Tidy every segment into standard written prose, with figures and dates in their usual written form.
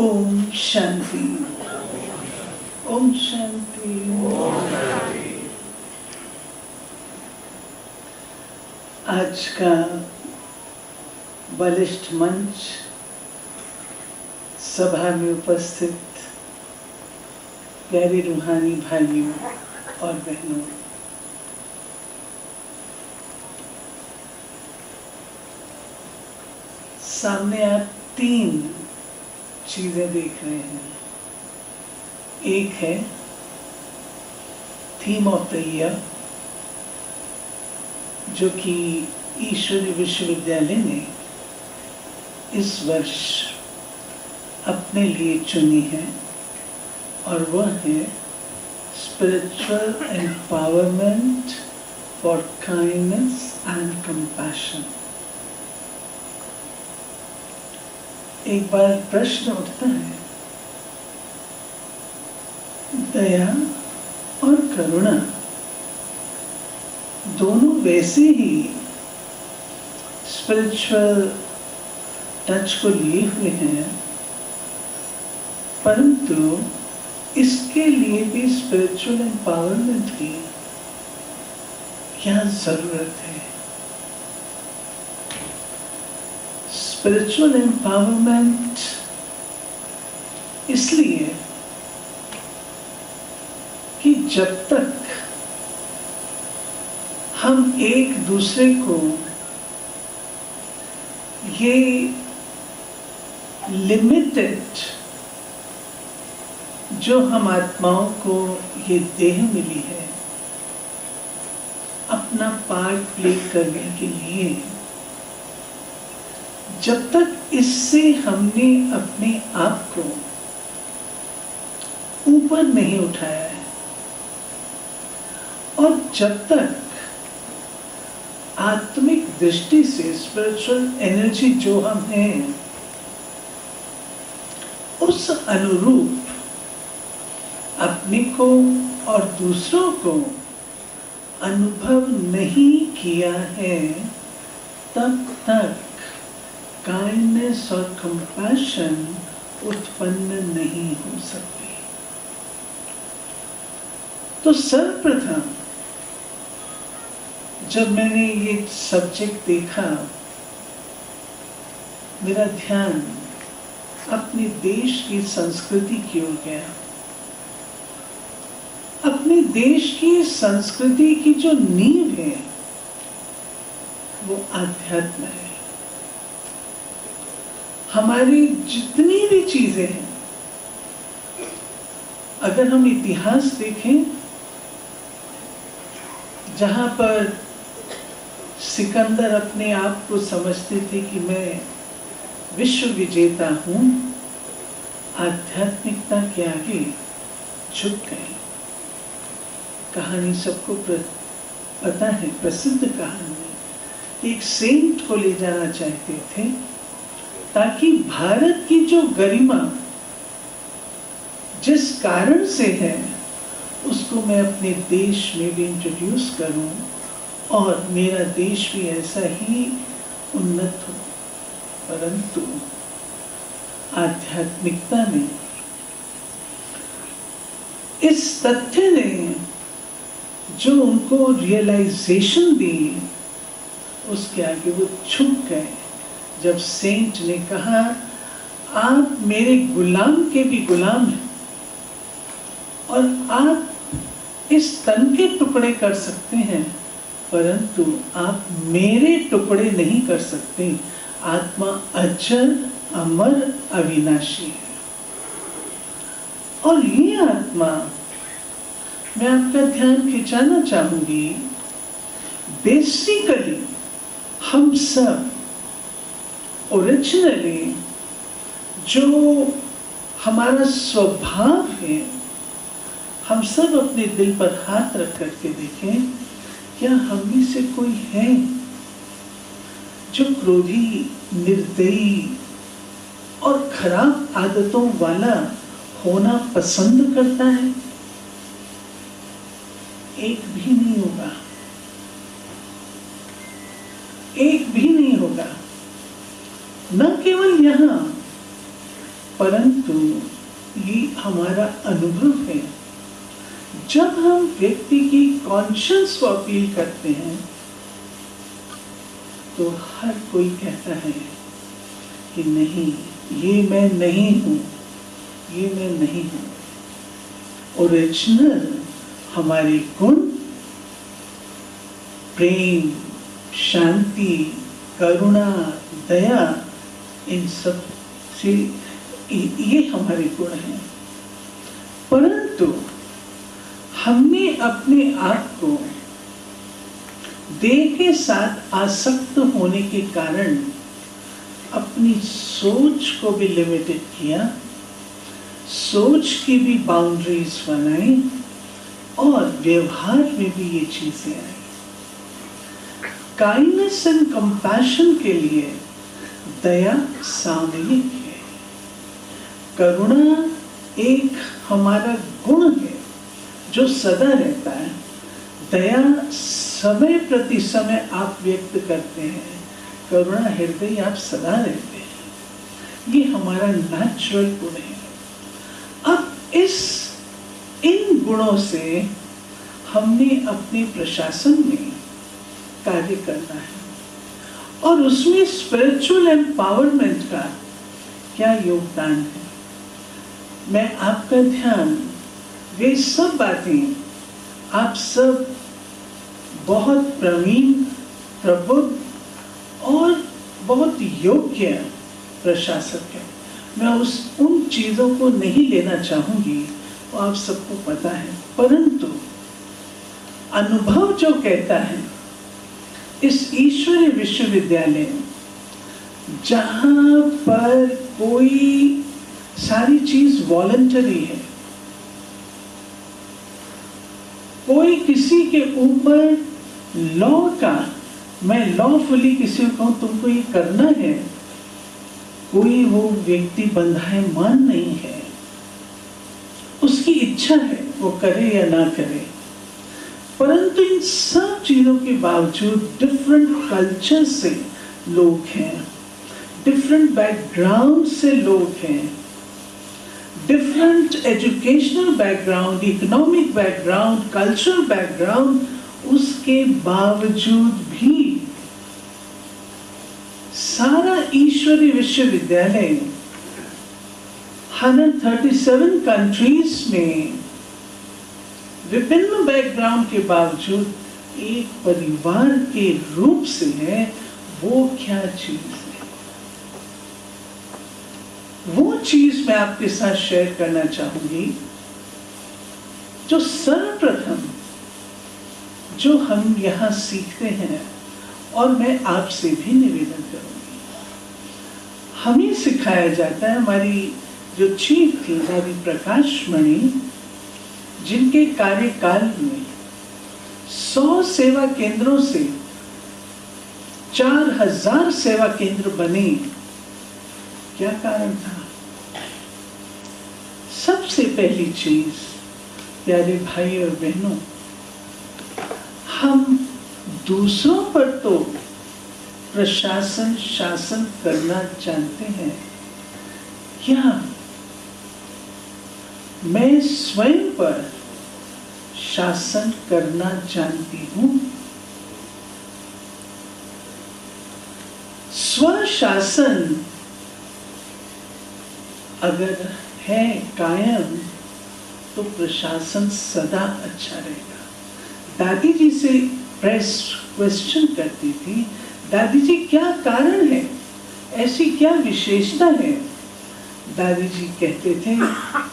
ओम शांति। ओम शांति। आज का बलिष्ठ मंच, सभा में उपस्थित प्यारे रूहानी भाइयों और बहनों, सामने आप तीन चीजें देख रहे हैं। एक है थीम ऑफ द ईयर, जो कि ईश्वरीय विश्वविद्यालय ने इस वर्ष अपने लिए चुनी है, और वह है spiritual empowerment for kindness and compassion. एक बार प्रश्न उठता है, दया और करुणा दोनों वैसे ही स्पिरिचुअल टच को लिए हुए हैं, परंतु इसके लिए भी स्पिरिचुअल एम्पावरमेंट की क्या जरूरत है? स्पिरिचुअल एम्पावरमेंट इसलिए कि जब तक हम एक दूसरे को ये लिमिटेड, जो हम आत्माओं को ये देह मिली है अपना पार्ट प्ले करने के लिए, जब तक इससे हमने अपने आप को ऊपर नहीं उठाया है, और जब तक आत्मिक दृष्टि से स्पिरिचुअल एनर्जी जो हम हैं उस अनुरूप अपने को और दूसरों को अनुभव नहीं किया है, तब तक काइंडनेस और कंपैशन उत्पन्न नहीं हो सकती। तो सर्वप्रथम जब मैंने ये सब्जेक्ट देखा, मेरा ध्यान अपने देश की संस्कृति की ओर गया। अपने देश की संस्कृति की जो नींव है वो आध्यात्म है। हमारी जितनी भी चीजें हैं, अगर हम इतिहास देखें, जहां पर सिकंदर अपने आप को समझते थे कि मैं विश्व विजेता हूं, आध्यात्मिकता के आगे झुक गए। कहानी सबको पता है, प्रसिद्ध कहानी। एक सेंट को ले जाना चाहते थे ताकि भारत की जो गरिमा जिस कारण से है उसको मैं अपने देश में भी इंट्रोड्यूस करूं और मेरा देश भी ऐसा ही उन्नत हो। परंतु आध्यात्मिकता ने, इस तथ्य ने जो उनको रियलाइजेशन दी, उसके आगे वो झुक गए। जब सेंट ने कहा, आप मेरे गुलाम के भी गुलाम हैं और आप इस तन के टुकड़े कर सकते हैं, परंतु आप मेरे टुकड़े नहीं कर सकते। आत्मा अचल, अमर, अविनाशी है। और ये आत्मा, मैं आपका ध्यान खिंचाना चाहूंगी, बेसिकली हम सब ओरिजिनली जो हमारा स्वभाव है, हम सब अपने दिल पर हाथ रख करके देखें, क्या हम में से कोई है जो क्रोधी, निर्दयी और खराब आदतों वाला होना पसंद करता है? एक भी नहीं होगा, एक भी नहीं होगा। न केवल यहाँ, परंतु ये हमारा अनुभव है। जब हम व्यक्ति की कॉन्शियस को अपील करते हैं तो हर कोई कहता है कि नहीं, ये मैं नहीं हूं, ये मैं नहीं हूं। ओरिजिनल हमारे गुण प्रेम, शांति, करुणा, दया, इन सब से ये हमारे गुण हैं। परंतु हमने अपने आप को देह के साथ आसक्त होने के कारण अपनी सोच को भी लिमिटेड किया, सोच की भी बाउंड्रीज बनाई और व्यवहार में भी ये चीजें आई। काइंडनेस एंड कंपैशन के लिए दया सामयिक है, करुणा एक हमारा गुण है जो सदा रहता है। दया समय प्रति समय आप व्यक्त करते हैं, करुणा हृदय आप सदा रहते हैं। ये हमारा नेचुरल गुण है। अब इन गुणों से हमने अपने प्रशासन में कार्य करना है और उसमें स्पिरिचुअल एम्पावरमेंट का क्या योगदान है। मैं आपका ध्यान, वे सब बातें आप सब बहुत प्रवीण, प्रबुद्ध और बहुत योग्य प्रशासक हैं। मैं उन चीजों को नहीं लेना चाहूंगी, वो आप सबको पता है। परंतु अनुभव जो कहता है, इस ईश्वरीय विश्वविद्यालय जहां पर कोई सारी चीज वॉलंटरी है, कोई किसी के ऊपर लॉ का, मैं लॉफुली किसी को कहूं तुमको ये करना है, कोई वो व्यक्ति बंधायमान नहीं है। उसकी इच्छा है वो करे या ना करे। परंतु इन सब चीजों के बावजूद डिफरेंट कल्चर से लोग हैं, डिफरेंट बैकग्राउंड से लोग हैं, different educational background, economic background, cultural background, उसके बावजूद भी सारा ईश्वरीय विश्वविद्यालय 137 कंट्रीज में विभिन्न बैकग्राउंड के बावजूद एक परिवार के रूप से है। वो क्या चीज है? वो चीज मैं आपके साथ शेयर करना चाहूंगी जो सर्वप्रथम जो हम यहां सीखते हैं, और मैं आपसे भी निवेदन करूंगी। हमें सिखाया जाता है, हमारी जो चीफ थी दादी प्रकाश मणि, जिनके कार्यकाल में 100 सेवा केंद्रों से 4000 सेवा केंद्र बने। क्या कारण था? सबसे पहली चीज, प्यारे भाई और बहनों, हम दूसरों पर तो प्रशासन शासन करना जानते हैं, क्या मैं स्वयं पर शासन करना जानती हूं? स्वशासन अगर है कायम तो प्रशासन सदा अच्छा रहेगा। दादी जी से प्रेस क्वेश्चन करती थी, दादी जी क्या कारण है, ऐसी क्या विशेषता है? दादी जी कहते थे,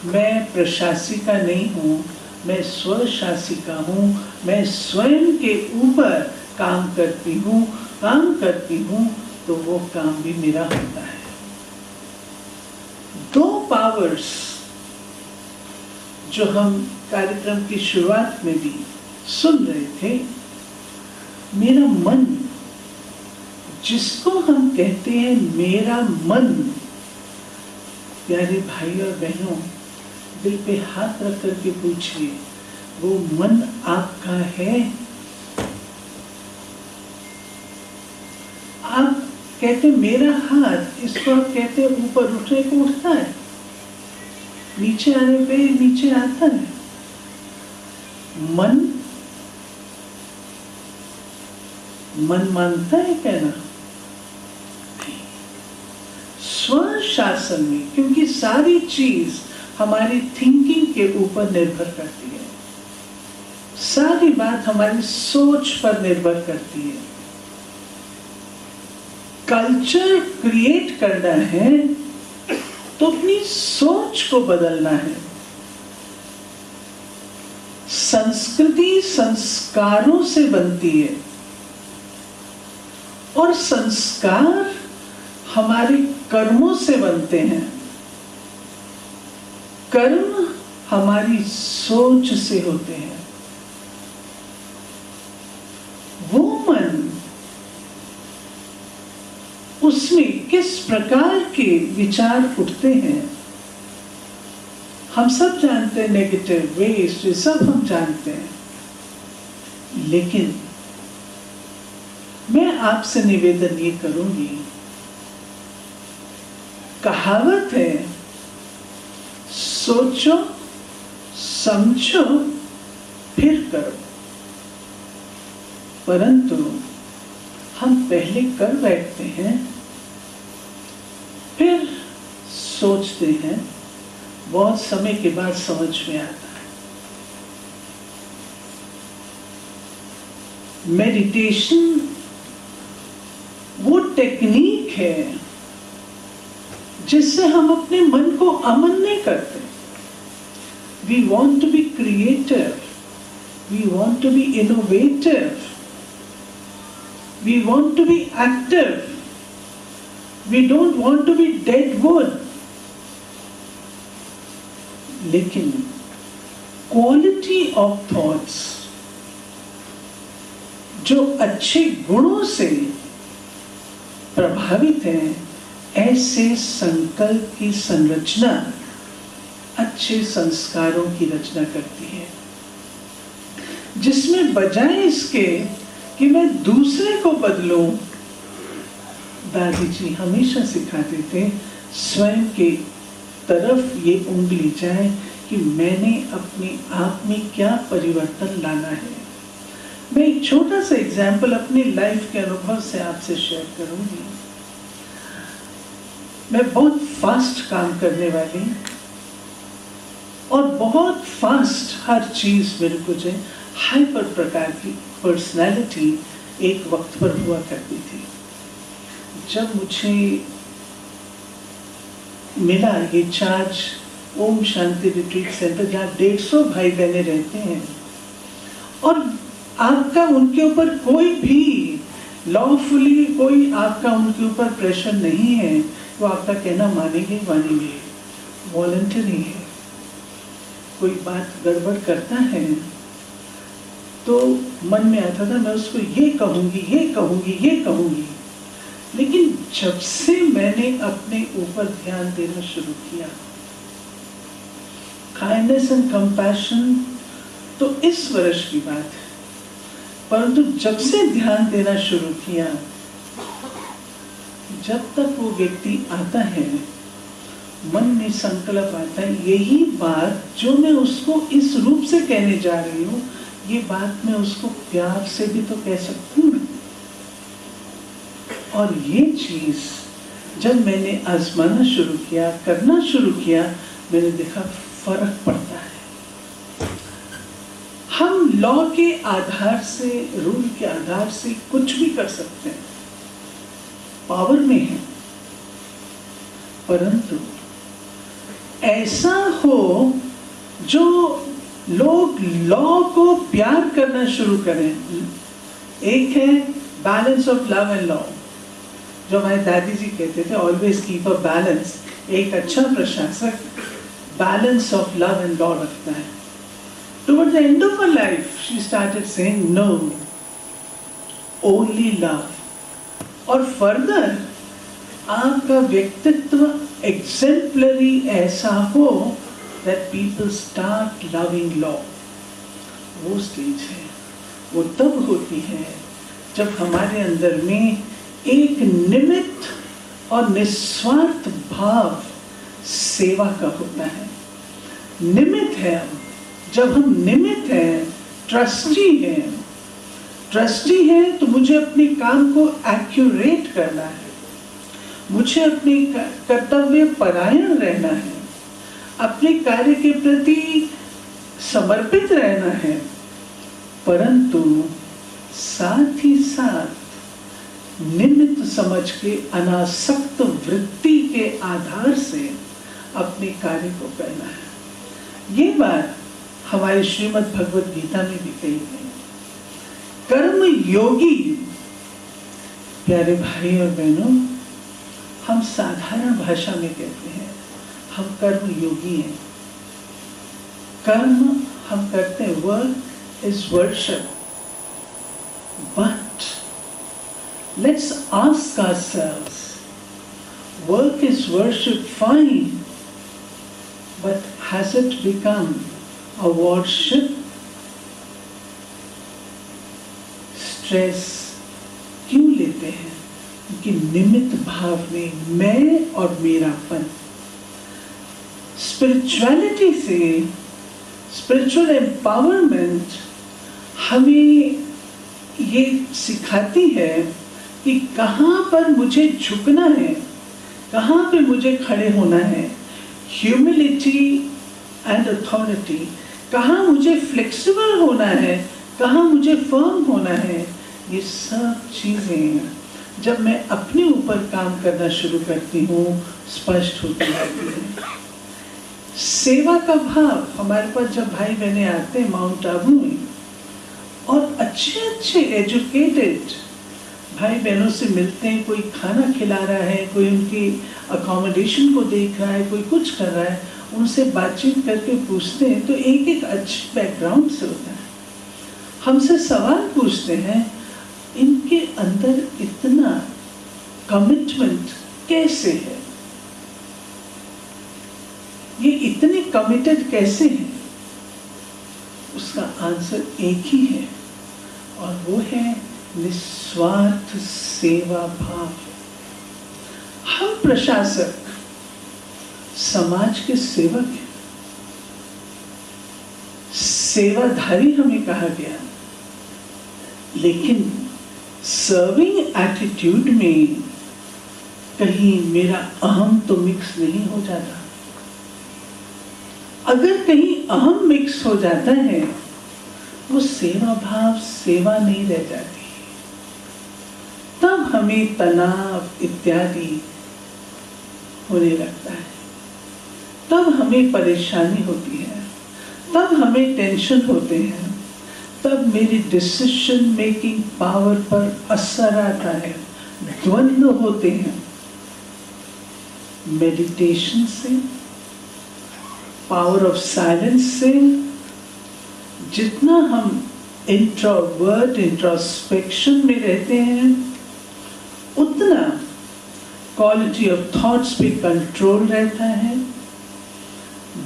मैं प्रशासिका नहीं हूँ, मैं स्वशासिका हूँ, मैं स्वयं के ऊपर काम करती हूँ तो वो काम भी मेरा होता है। 2 पावर्स जो हम कार्यक्रम की शुरुआत में भी सुन रहे थे, मेरा मन, जिसको हम कहते हैं मेरा मन, प्यारे भाई और बहनों, दिल पे हाथ रख करके पूछिए, वो मन आपका है? आप कहते मेरा हाथ, इसको आप कहते ऊपर उठने को उठता है, नीचे आने पे नीचे आता है। मन मानता है कहना, स्वशासन में, क्योंकि सारी चीज हमारी थिंकिंग के ऊपर निर्भर करती है, सारी बात हमारी सोच पर निर्भर करती है। कल्चर क्रिएट करना है तो अपनी सोच को बदलना है। संस्कृति संस्कारों से बनती है और संस्कार हमारे कर्मों से बनते हैं। कर्म हमारी सोच से होते हैं। वो मन, उसमें किस प्रकार के विचार उठते हैं हम सब जानते हैं, नेगेटिव, वेस्ट, ये सब हम जानते हैं। लेकिन मैं आपसे निवेदन ये करूंगी, कहावत है, सोचो समझो फिर करो, परंतु हम पहले कर बैठते हैं, फिर सोचते हैं, बहुत समय के बाद समझ में आता है। मेडिटेशन वो टेक्निक है जिससे हम अपने मन को अमन नहीं करते। We want to be creative, we want to be innovative, we want to be active, we don't want to be dead wood. लेकिन क्वालिटी ऑफ थॉट्स जो अच्छे गुणों से प्रभावित हैं, ऐसे संकल्प की संरचना अच्छे संस्कारों की रचना करती है, जिसमें बजाय इसके कि मैं दूसरे को बदलूं, दादी जी हमेशा सिखाते थे स्वयं के तरफ ये उंगली जाए कि मैंने अपने आप में क्या परिवर्तन लाना है। मैं एक छोटा सा एग्जाम्पल अपनी लाइफ के अनुभव से आपसे शेयर करूंगी। मैं बहुत फास्ट काम करने वाली और बहुत फास्ट हर चीज मेरे को जो हाइपर प्रकार की पर्सनालिटी एक वक्त पर हुआ करती थी। जब मुझे मिला ये charge Om Shanti retreat centre, जहाँ 150 भाई बहने रहते हैं, और आपका उनके ऊपर कोई भी लॉफुली कोई आपका उनके ऊपर प्रेशर नहीं है, वो आपका कहना मानेंगे, वॉलंटरी है। कोई बात गड़बड़ करता है तो मन में आता था मैं उसको ये कहूंगी। लेकिन जब से मैंने अपने ऊपर ध्यान देना शुरू किया, काइंडनेस एंड कंपैशन तो इस वर्ष की बात है, परंतु जब से ध्यान देना शुरू किया, जब तक वो व्यक्ति आता है, मन में संकल्प आता है, यही बात जो मैं उसको इस रूप से कहने जा रही हूँ, ये बात मैं उसको प्यार से भी तो कह सकती हूँ। और ये चीज जब मैंने आजमाना शुरू किया, करना शुरू किया, मैंने देखा फर्क पड़ता है। हम लॉ के आधार से, रूल के आधार से कुछ भी कर सकते हैं, पावर में है, परंतु ऐसा हो जो लोग लॉ को प्यार करना शुरू करें। एक है balance of love and law, जो हमारे दादी जी कहते थे, ऑलवेज कीप अ बैलेंस। एक अच्छा प्रशासक balance of love and law रखता है। Toward the end of her life she started saying no, only love. और फर्दर आपका व्यक्तित्व एग्जेम्पलरी ऐसा हो that people start loving law। वो स्टेज है, वो तब होती है जब हमारे अंदर में एक निमित्त और निस्वार्थ भाव सेवा का होता है। निमित्त है। जब हम निमित्त हैं, ट्रस्टी हैं तो मुझे अपने काम को एक्यूरेट करना है, मुझे अपने कर्तव्य परायण रहना है, अपने कार्य के प्रति समर्पित रहना है, परंतु साथ ही साथ निमित्त समझ के अनासक्त वृत्ति के आधार से अपने कार्य को करना है। ये बात हमारी श्रीमद् भगवत गीता में भी कही है। कर्म योगी, प्यारे भाई और बहनों, हम साधारण भाषा में कहते हैं हम कर्म योगी हैं। कर्म हम करते हैं, work is worship, but let's ask ourselves, work is worship, fine, but has it become a worship? Stress क्यों लेते हैं? कि निमित्त भाव में मैं और मेरापन। स्पिरिचुअलिटी से, स्पिरिचुअल एम्पावरमेंट हमें ये सिखाती है कि कहाँ पर मुझे झुकना है, कहाँ पे मुझे खड़े होना है। ह्यूमिलिटी एंड अथॉरिटी, कहाँ मुझे फ्लेक्सिबल होना है, कहाँ मुझे फर्म होना है। ये सब चीज़ें जब मैं अपने ऊपर काम करना शुरू करती हूँ स्पष्ट होती रहती है। सेवा का भाव, हमारे पास जब भाई बहने आते हैं माउंट आबू में और अच्छे एजुकेटेड भाई बहनों से मिलते हैं, कोई खाना खिला रहा है, कोई उनकी अकोमोडेशन को देख रहा है, कोई कुछ कर रहा है, उनसे बातचीत करके पूछते हैं तो एक अच्छे बैकग्राउंड से होता है। हमसे सवाल पूछते हैं, इनके अंदर इतना कमिटमेंट कैसे है, ये इतने कमिटेड कैसे हैं? उसका आंसर एक ही है और वो है निस्वार्थ सेवा भाव। हम प्रशासक समाज के सेवक हैं, सेवाधारी हमें कहा गया, लेकिन सर्विंग एटीट्यूड में कहीं मेरा अहम तो मिक्स नहीं हो जाता। अगर कहीं अहम मिक्स हो जाता है वो सेवा भाव सेवा नहीं रह जाती, तब हमें तनाव इत्यादि होने लगता है, तब हमें परेशानी होती है, तब हमें टेंशन होते हैं, तब मेरी डिसीजन मेकिंग पावर पर असर आता है, द्वंद्व होते हैं। मेडिटेशन से, पावर ऑफ साइलेंस से जितना हम इंट्रोस्पेक्शन में रहते हैं, उतना क्वालिटी ऑफ थॉट्स पे कंट्रोल रहता है।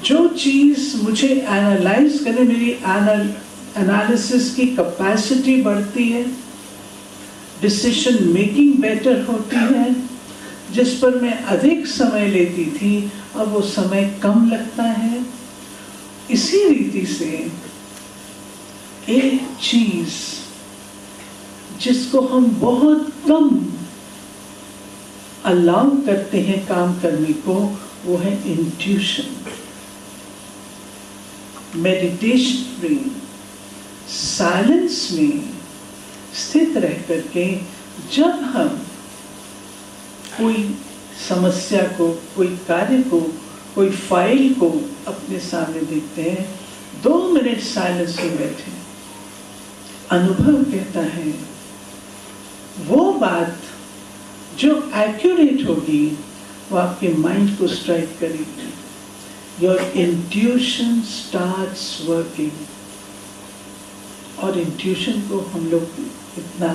जो चीज मुझे एनालाइज करने, मेरी एनालिसिस की कैपेसिटी बढ़ती है, डिसीजन मेकिंग बेटर होती है। जिस पर मैं अधिक समय लेती थी अब वो समय कम लगता है। इसी रीति से एक चीज जिसको हम बहुत कम अलाउ करते हैं काम करने को, वो है इंट्यूशन। मेडिटेशन में, साइलेंस में स्थित रह करके जब हम कोई समस्या को, कोई कार्य को, कोई फाइल को अपने सामने देखते हैं, 2 मिनट साइलेंस में बैठे, अनुभव कहता है वो बात जो एक्यूरेट होगी वो आपके माइंड को स्ट्राइक करेगी। Your intuition starts working. और इंट्यूशन को हम लोग इतना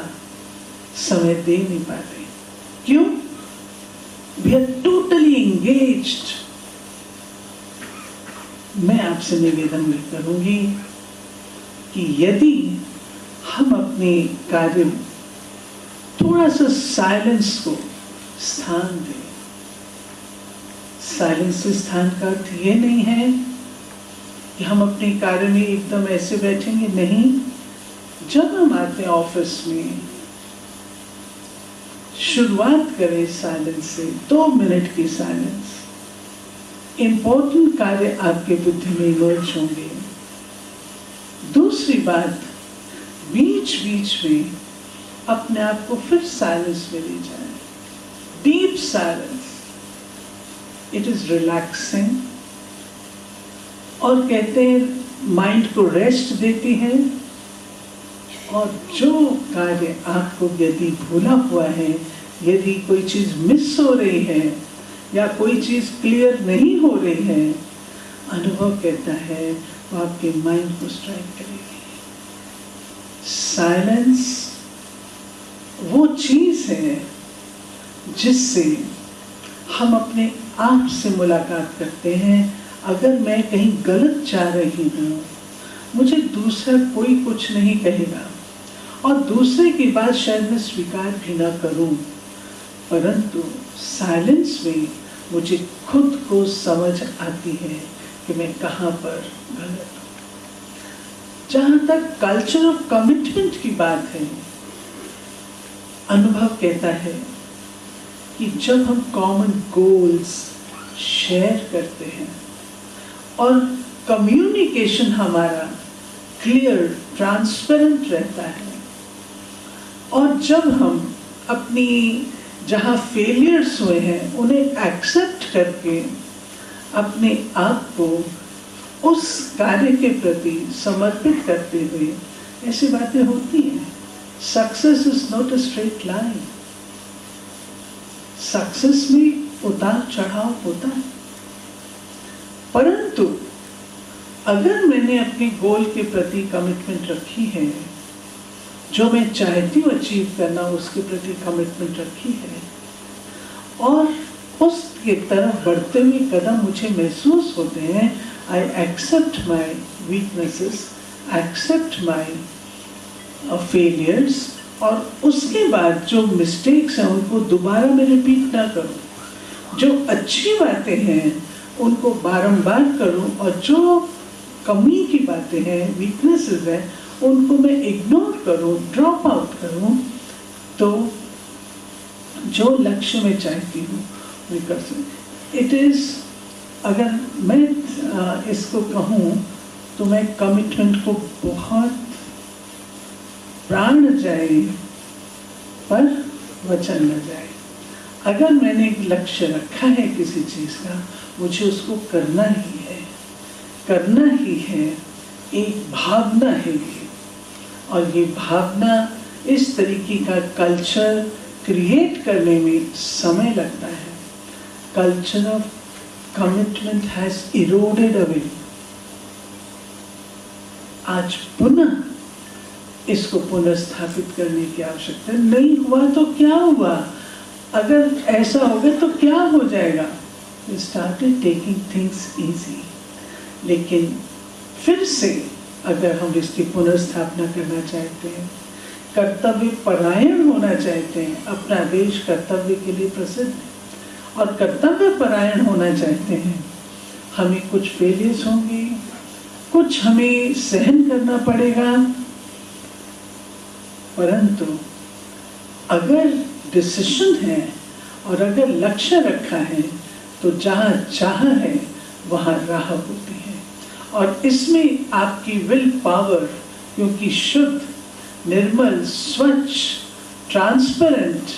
समय दे नहीं पाते। क्यों? We are totally engaged. मैं आपसे निवेदन करूंगी कि यदि हम अपने कार्य में थोड़ा सा साइलेंस को स्थान दें। साइलेंस से स्थान का अर्थ ये नहीं है कि हम अपने कार्य में एकदम ऐसे बैठेंगे, नहीं। जब हम आते हैं ऑफिस में, शुरुआत करें साइलेंस से, 2 मिनट की साइलेंस। इंपॉर्टेंट कार्य आपके बुद्धि में इमर्ज होंगे। दूसरी बात, बीच बीच में अपने आप को फिर साइलेंस में ले जाएं। Deep silence, it is relaxing, और कहते हैं माइंड को रेस्ट देती है। और जो कार्य आपको यदि भूला हुआ है, यदि कोई चीज मिस हो रही है या कोई चीज क्लियर नहीं हो रही है, अनुभव कहता है वो आपके माइंड को स्ट्राइक करेगी। साइलेंस वो चीज है जिससे हम अपने आप से मुलाकात करते हैं। अगर मैं कहीं गलत जा रही हूँ, मुझे दूसरा कोई कुछ नहीं कहेगा और दूसरे की बात शायद मैं स्वीकार भी ना करूं, परंतु साइलेंस में मुझे खुद को समझ आती है कि मैं कहाँ पर गलत हूँ। जहाँ तक कल्चर ऑफ कमिटमेंट की बात है, अनुभव कहता है कि जब हम कॉमन गोल्स शेयर करते हैं और कम्युनिकेशन हमारा क्लियर, ट्रांसपेरेंट रहता है, और जब हम अपनी जहाँ फेलियर्स हुए हैं उन्हें एक्सेप्ट करके अपने आप को उस कार्य के प्रति समर्पित करते हुए, ऐसी बातें होती हैं। Success is not a straight line. Success में उतार चढ़ाव होता है, परंतु अगर मैंने अपने गोल के प्रति कमिटमेंट रखी है, जो मैं चाहती हूँ अचीव करना, उसके प्रति कमिटमेंट रखी है, और उसके तरफ बढ़ते हुए कदम मुझे महसूस होते हैं, I accept my weaknesses, accept my failures, और उसके बाद जो मिस्टेक्स हैं उनको दोबारा मैं रिपीट ना करूँ। जो अच्छी बातें हैं उनको बारंबार करूँ, और जो कमी की बातें हैं, वीकनेसेस हैं, उनको मैं इग्नोर करूँ, ड्रॉप आउट करूँ, तो जो लक्ष्य मैं चाहती हूँ मैं कर सकती। इट इज़, अगर मैं इसको कहूँ तो मैं कमिटमेंट को बहुत प्राण जाए पर वचन न जाए। अगर मैंने एक लक्ष्य रखा है किसी चीज़ का, मुझे उसको करना ही है, करना ही है। एक भावना है ये, और ये भावना, इस तरीके का कल्चर क्रिएट करने में समय लगता है। Culture of commitment has eroded away. आज पुनः इसको पुनर्स्थापित करने की आवश्यकता है। नहीं हुआ तो क्या हुआ, अगर ऐसा होगा तो क्या हो जाएगा। We started taking things easy, लेकिन फिर से अगर हम इसकी पुनर्स्थापना करना चाहते हैं, कर्तव्य परायण होना चाहते हैं, अपना देश कर्तव्य के लिए प्रसिद्ध है, और कर्तव्य परायण होना चाहते हैं, हमें कुछ फेलियर्स होंगे, कुछ हमें सहन करना पड़ेगा, परंतु अगर डिसीजन है और अगर लक्ष्य रखा है तो जहाँ चाह है वहाँ राह होती है। और इसमें आपकी विल पावर, क्योंकि शुद्ध, निर्मल, स्वच्छ, ट्रांसपेरेंट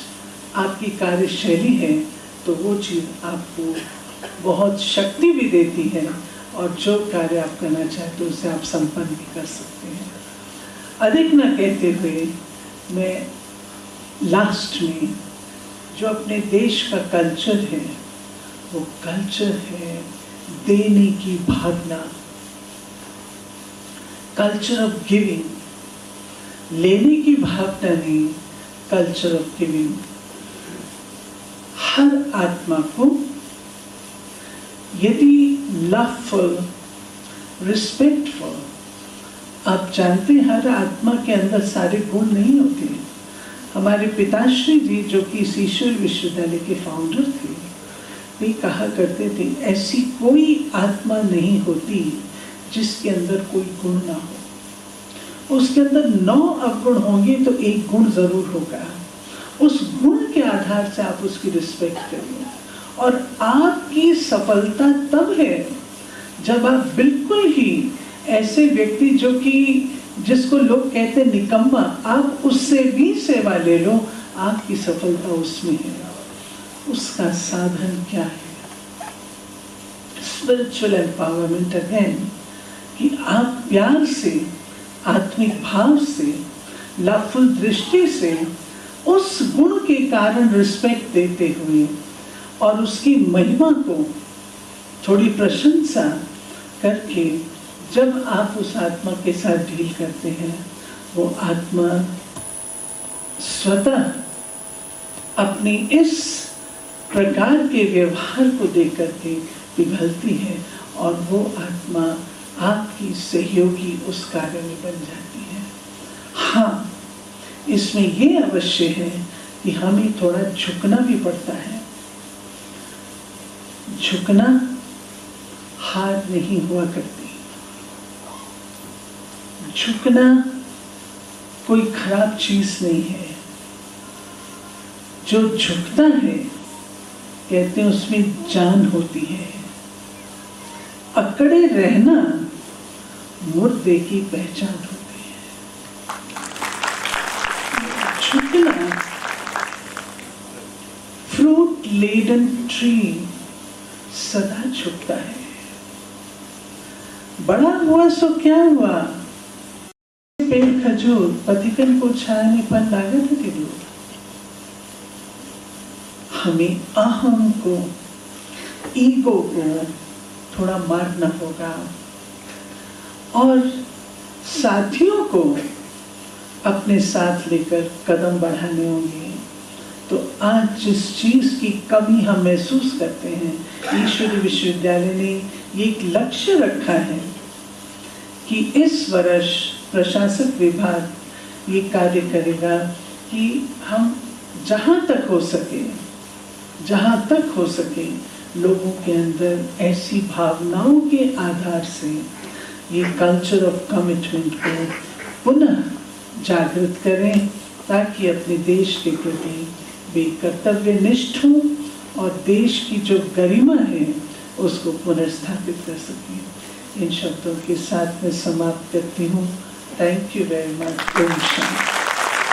आपकी कार्यशैली है, तो वो चीज़ आपको बहुत शक्ति भी देती है, और जो कार्य आप करना चाहते हो उसे आप संपन्न भी कर सकते हैं। अधिक न कहते हुए मैं लास्ट में, जो अपने देश का कल्चर है, वो कल्चर है देने की भावना, कल्चर ऑफ गिविंग, लेने की भावना नहीं, कल्चर ऑफ गिविंग। हर आत्मा को यदि लवफुल, रिस्पेक्टफुल, आप जानते हैं हर आत्मा के अंदर सारे गुण नहीं होते। हमारे पिताश्री जी, जो कि इस ईश्वर विश्वविद्यालय के फाउंडर थे, वे कहा करते थे, ऐसी कोई आत्मा नहीं होती जिसके अंदर कोई गुण ना हो। उसके अंदर 9 अवगुण होंगे तो एक गुण जरूर होगा। उस गुण के आधार से आप उसकी रिस्पेक्ट करिए। और आपकी सफलता तब है जब आप बिल्कुल ही ऐसे व्यक्ति जो कि जिसको लोग कहते निकम्मा, आप उससे भी सेवा ले लो, आपकी सफलता उसमें है। उसका साधन क्या है? स्पिरिचुअल एम्पावरमेंट अगेन, कि आप प्यार से, आत्मिक भाव से, लवफुल दृष्टि से उस गुण के कारण रिस्पेक्ट देते हुए और उसकी महिमा को थोड़ी प्रशंसा करके जब आप उस आत्मा के साथ डील करते हैं, वो आत्मा स्वतः अपनी इस प्रकार के व्यवहार को देख करके पिघलती है और वो आत्मा आपकी सहयोगी उस कार्य में बन जाती है। हाँ, इसमें ये अवश्य है कि हमें थोड़ा झुकना भी पड़ता है। झुकना हार नहीं हुआ करती। झुकना कोई खराब चीज नहीं है। जो झुकता है कहते हैं उसमें जान होती है। अकड़े रहना मुर्दे की पहचान होती है। झुकना, फ्रूट लेडन ट्री सदा झुकता है। बड़ा हुआ सो क्या हुआ, पेड़ खजूर पथिकन को छाने पर लागत है दूर। हमें अहम को, ईगो को थोड़ा मारना होगा और साथियों को अपने साथ लेकर कदम बढ़ाने होंगे। तो आज जिस चीज की कमी हम महसूस करते हैं, ईश्वरी विश्वविद्यालय ने ये एक लक्ष्य रखा है कि इस वर्ष प्रशासक विभाग ये कार्य करेगा कि हम जहाँ तक हो सके लोगों के अंदर ऐसी भावनाओं के आधार से ये कल्चर ऑफ कमिटमेंट को पुनः जागृत करें, ताकि अपने देश के प्रति वे कर्तव्यनिष्ठ हों और देश की जो गरिमा है उसको पुनर्स्थापित कर सकें। इन शब्दों के साथ मैं समाप्त करती हूँ। Thank you very much. ओम शांति।